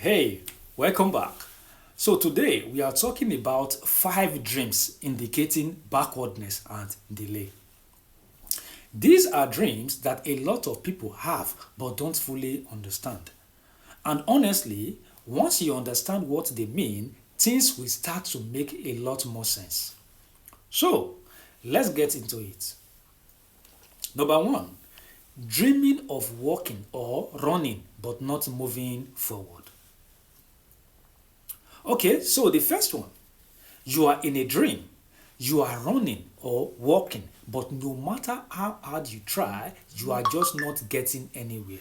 Hey, welcome back. So today we are talking about five dreams indicating backwardness and delay. These are dreams that a lot of people have but don't fully understand. And honestly, once you understand what they mean, things will start to make a lot more sense. So, let's get into it. Number one, dreaming of walking or running but not moving forward. Okay, so the first one, you are in a dream. You are running or walking, but no matter how hard you try, you are just not getting anywhere.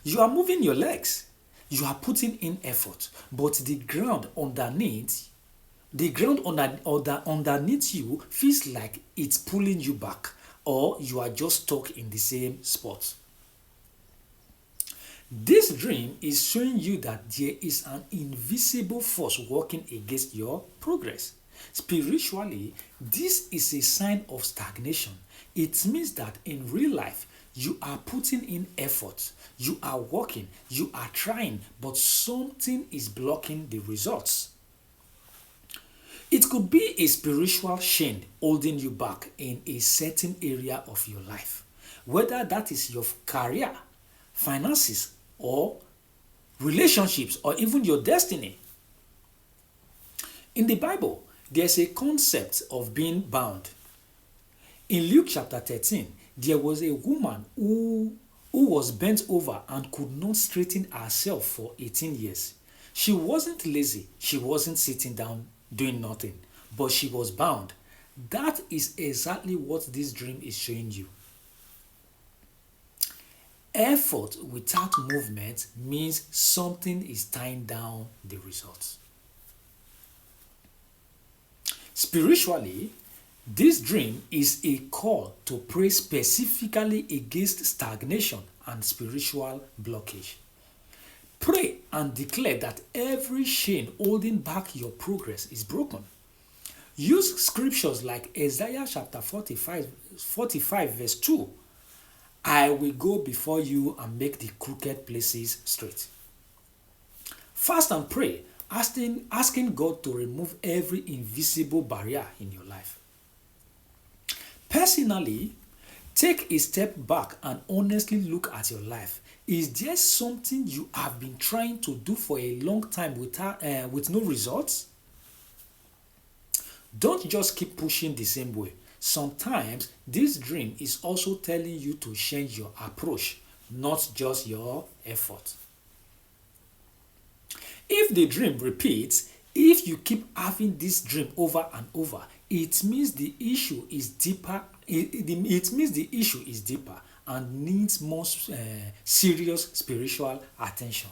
You are moving your legs. You are putting in effort, but the ground underneath you feels like it's pulling you back, or you are just stuck in the same spot. This dream is showing you that there is an invisible force working against your progress. Spiritually, this is a sign of stagnation. It means that in real life, you are putting in effort, you are working, you are trying, but something is blocking the results. It could be a spiritual chain holding you back in a certain area of your life, whether that is your career, finances, or relationships, or even your destiny. In the Bible, there's a concept of being bound. In Luke chapter 13, there was a woman who was bent over and could not straighten herself for 18 years. She wasn't lazy, she wasn't sitting down doing nothing, but she was bound. That is exactly what this dream is showing you. Effort without movement means something is tying down the results. Spiritually, this dream is a call to pray specifically against stagnation and spiritual blockage. Pray and declare that every chain holding back your progress is broken. Use scriptures like Isaiah chapter 45 verse 2. I will go before you and make the crooked places straight. Fast and pray, asking God to remove every invisible barrier in your life. Personally, take a step back and honestly look at your life. Is there something you have been trying to do for a long time with no results? Don't just keep pushing the same way. Sometimes this dream is also telling you to change your approach, not just your effort. If the dream repeats, if you keep having this dream over and over, it means the issue is deeper. It means the issue is deeper and needs more serious spiritual attention.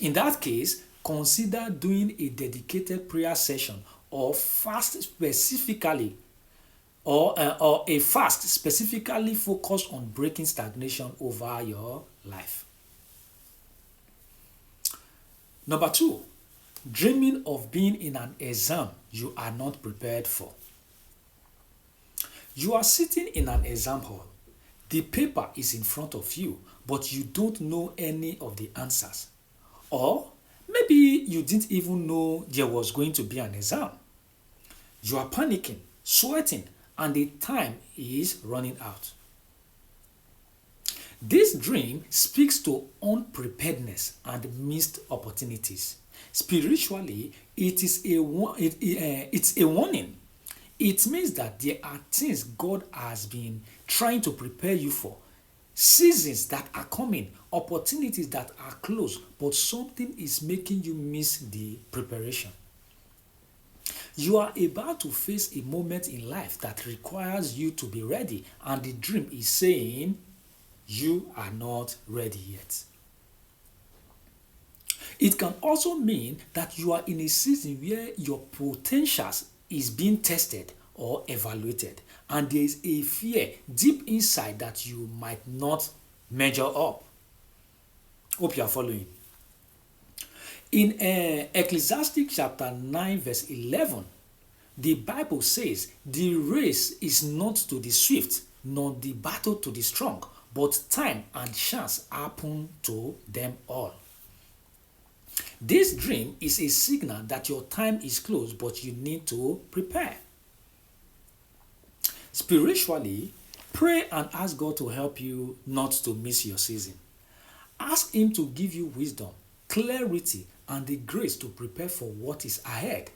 In that case, consider doing a dedicated prayer session or fast specifically or a fast specifically focused on breaking stagnation over your life. Number two, dreaming of being in an exam you are not prepared for. You are sitting in an exam hall. The paper is in front of you, but you don't know any of the answers. Or maybe you didn't even know there was going to be an exam. You are panicking, sweating, and the time is running out. This dream speaks to unpreparedness and missed opportunities. Spiritually, it's a warning. It means that there are things God has been trying to prepare you for, seasons that are coming, opportunities that are close, but something is making you miss the preparation. You are about to face a moment in life that requires you to be ready, and the dream is saying you are not ready yet. It can also mean that you are in a season where your potentials is being tested or evaluated, and there is a fear deep inside that you might not measure up. Hope you are following. In Ecclesiastic chapter 9 verse 11, the Bible says, the race is not to the swift, nor the battle to the strong, but time and chance happen to them all. This dream is a signal that your time is close, but you need to prepare. Spiritually, pray and ask God to help you not to miss your season. Ask Him to give you wisdom, clarity, and the grace to prepare for what is ahead.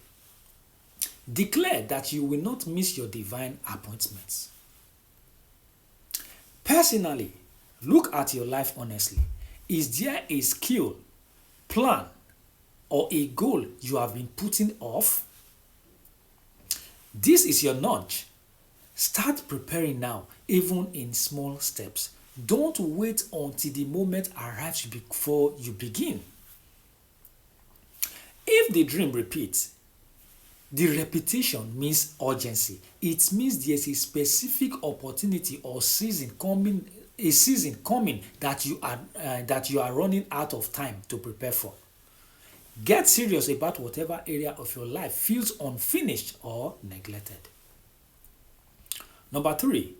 Declare that you will not miss your divine appointments. Personally, look at your life honestly. Is there a skill, plan, or a goal you have been putting off? This is your nudge. Start preparing now, even in small steps. Don't wait until the moment arrives before you begin. If the dream repeats, the repetition means urgency. It means there's a specific opportunity or season coming, that you are running out of time to prepare for. Get serious about whatever area of your life feels unfinished or neglected. Number 3,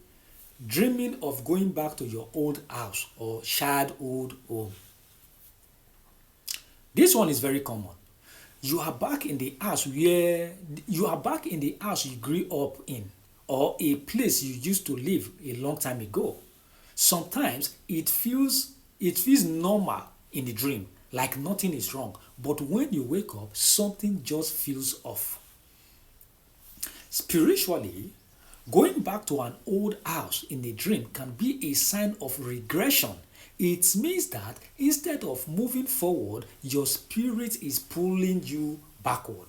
dreaming of going back to your old house or childhood home. This one is very common. You are back in the house you grew up in, or a place you used to live a long time ago. Sometimes it feels normal in the dream, like nothing is wrong, but when you wake up, something just feels off. Spiritually, going back to an old house in a dream can be a sign of regression. It means that instead of moving forward, your spirit is pulling you backward.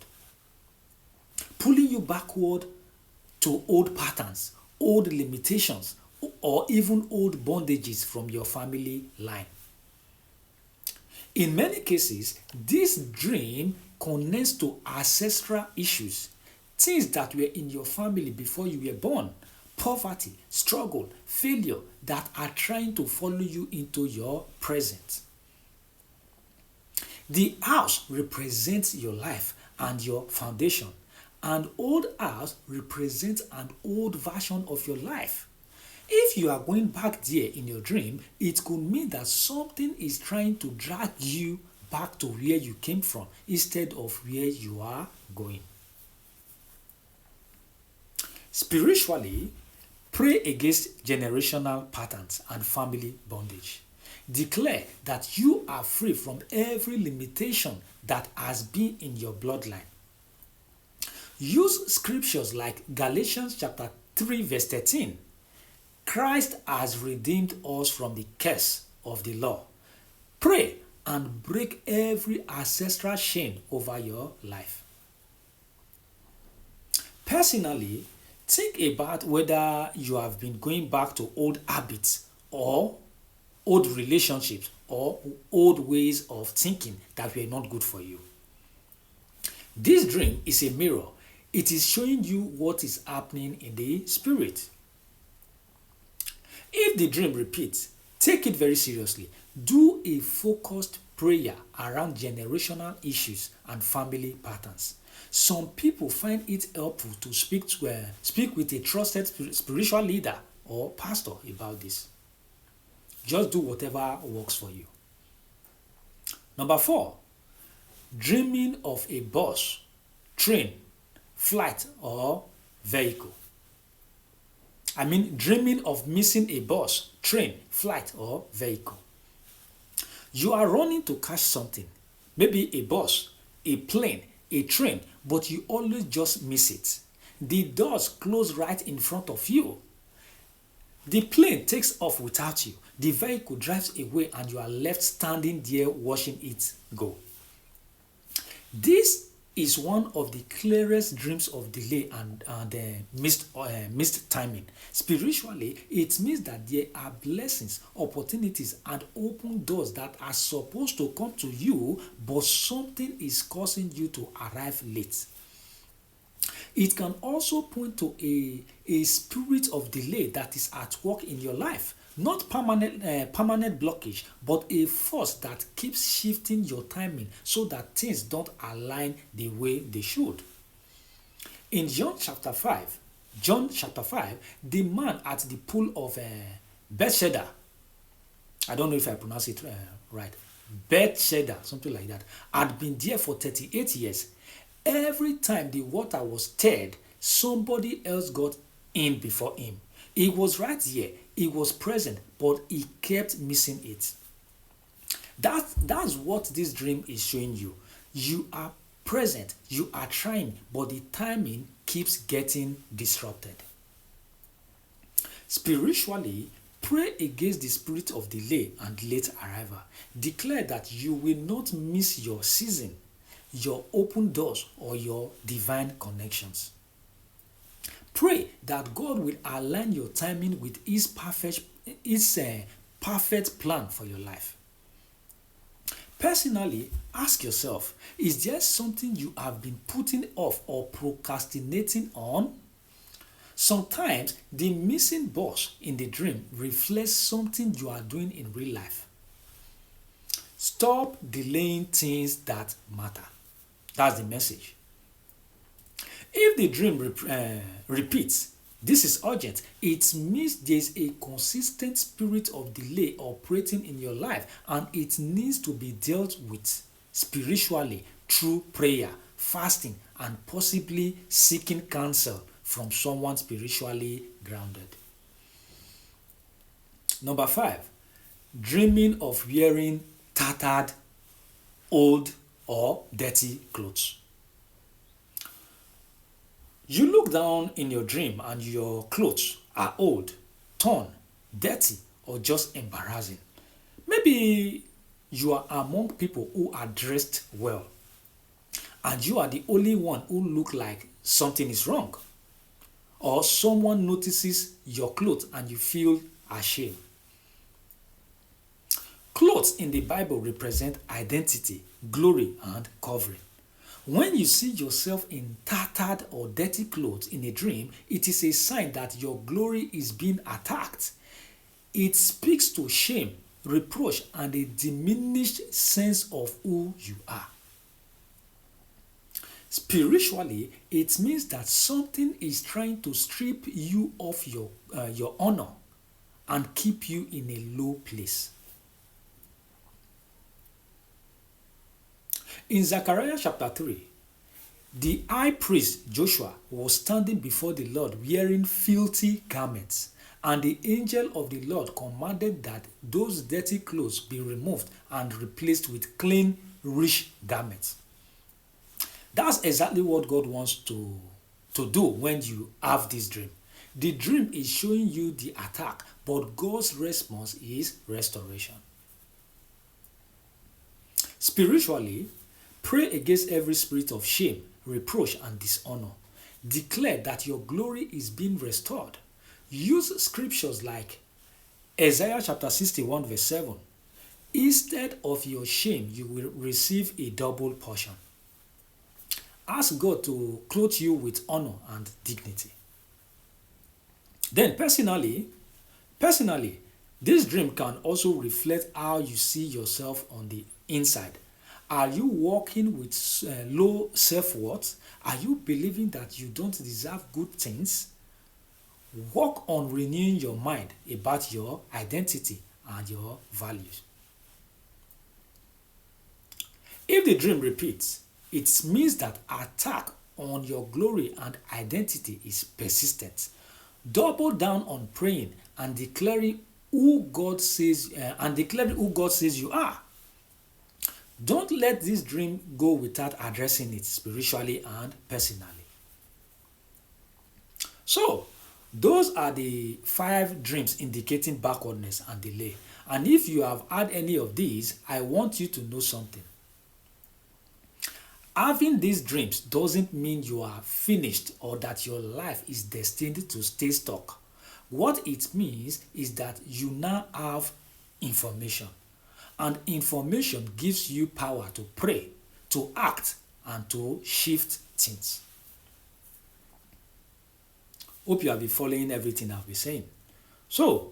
Pulling you backward to old patterns, old limitations, or even old bondages from your family line. In many cases, this dream connects to ancestral issues, things that were in your family before you were born, poverty, struggle, failure that are trying to follow you into your present. The house represents your life and your foundation. An old house represents an old version of your life. If you are going back there in your dream, it could mean that something is trying to drag you back to where you came from instead of where you are going. Spiritually, pray against generational patterns and family bondage. Declare that you are free from every limitation that has been in your bloodline. Use scriptures like Galatians chapter 3 verse 13. Christ has redeemed us from the curse of the law. Pray and break every ancestral chain over your life. Personally, think about whether you have been going back to old habits or old relationships or old ways of thinking that were not good for you. This dream is a mirror. It is showing you what is happening in the spirit. If the dream repeats, take it very seriously. Do a focused prayer around generational issues and family patterns. Some people find it helpful to speak with a trusted spiritual leader or pastor about this. Just do whatever works for you. Number 4, dreaming of a bus, train, flight, or vehicle. Dreaming of missing a bus, train, flight, or vehicle. You are running to catch something, maybe a bus, a plane, a train, but you always just miss it. The doors close right in front of you. The plane takes off without you. The vehicle drives away and you are left standing there watching it go. This is one of the clearest dreams of delay and missed timing. Spiritually, it means that there are blessings, opportunities, and open doors that are supposed to come to you, but something is causing you to arrive late. It can also point to a spirit of delay that is at work in your life. Not permanent blockage, but a force that keeps shifting your timing so that things don't align the way they should. In John chapter 5, the man at the pool of Bethesda, I don't know if I pronounce it right, Bethesda, something like that, had been there for 38 years. Every time the water was stirred, somebody else got in before him. He was right here, he was present, but he kept missing it. That's what this dream is showing you. You are present, you are trying, but the timing keeps getting disrupted. Spiritually, pray against the spirit of delay and late arrival. Declare that you will not miss your season, your open doors, or your divine connections. Pray that God will align your timing with His perfect plan for your life. Personally, ask yourself, is there something you have been putting off or procrastinating on? Sometimes the missing boss in the dream reflects something you are doing in real life. Stop delaying things that matter. That's the message. If the dream repeats, this is urgent, it means there's a consistent spirit of delay operating in your life and it needs to be dealt with spiritually through prayer, fasting, and possibly seeking counsel from someone spiritually grounded. Number 5, dreaming of wearing tattered, old, or dirty clothes. You look down in your dream and your clothes are old, torn, dirty, or just embarrassing. Maybe you are among people who are dressed well and you are the only one who look like something is wrong. Or someone notices your clothes and you feel ashamed. Clothes in the Bible represent identity, glory, and covering. When you see yourself in tattered or dirty clothes in a dream, it is a sign that your glory is being attacked. It speaks to shame, reproach, and a diminished sense of who you are. Spiritually, it means that something is trying to strip you of your honor and keep you in a low place. In Zechariah chapter 3, the high priest Joshua was standing before the Lord wearing filthy garments, and the angel of the Lord commanded that those dirty clothes be removed and replaced with clean, rich garments. That's exactly what God wants to do when you have this dream. The dream is showing you the attack, but God's response is restoration. Spiritually, pray against every spirit of shame, reproach, and dishonor. Declare that your glory is being restored. Use scriptures like Isaiah chapter 61 verse 7. Instead of your shame, you will receive a double portion. Ask God to clothe you with honor and dignity. Then personally, this dream can also reflect how you see yourself on the inside. Are you walking with low self-worth? Are you believing that you don't deserve good things? Work on renewing your mind about your identity and your values. If the dream repeats, it means that attack on your glory and identity is persistent. Double down on praying and declaring who God says you are. Don't let this dream go without addressing it spiritually and personally. So, those are the 5 dreams indicating backwardness and delay. And if you have had any of these, I want you to know something. Having these dreams doesn't mean you are finished or that your life is destined to stay stuck. What it means is that you now have information. And information gives you power to pray, to act, and to shift things. Hope you have been following everything I've been saying. So,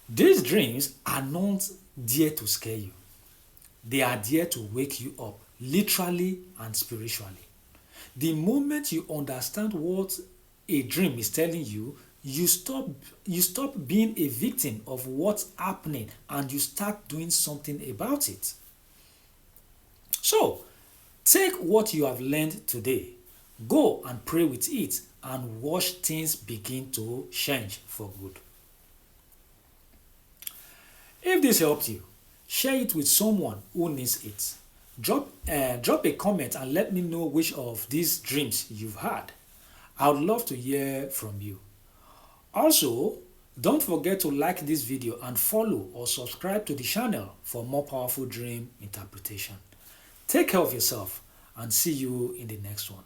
these dreams are not there to scare you. They are there to wake you up, literally and spiritually. The moment you understand what a dream is telling you, You stop being a victim of what's happening and you start doing something about it. So, take what you have learned today, go and pray with it, and watch things begin to change for good. If this helped you, share it with someone who needs it. Drop a comment and let me know which of these dreams you've had. I would love to hear from you. Also, don't forget to like this video and follow or subscribe to the channel for more powerful dream interpretation. Take care of yourself and see you in the next one.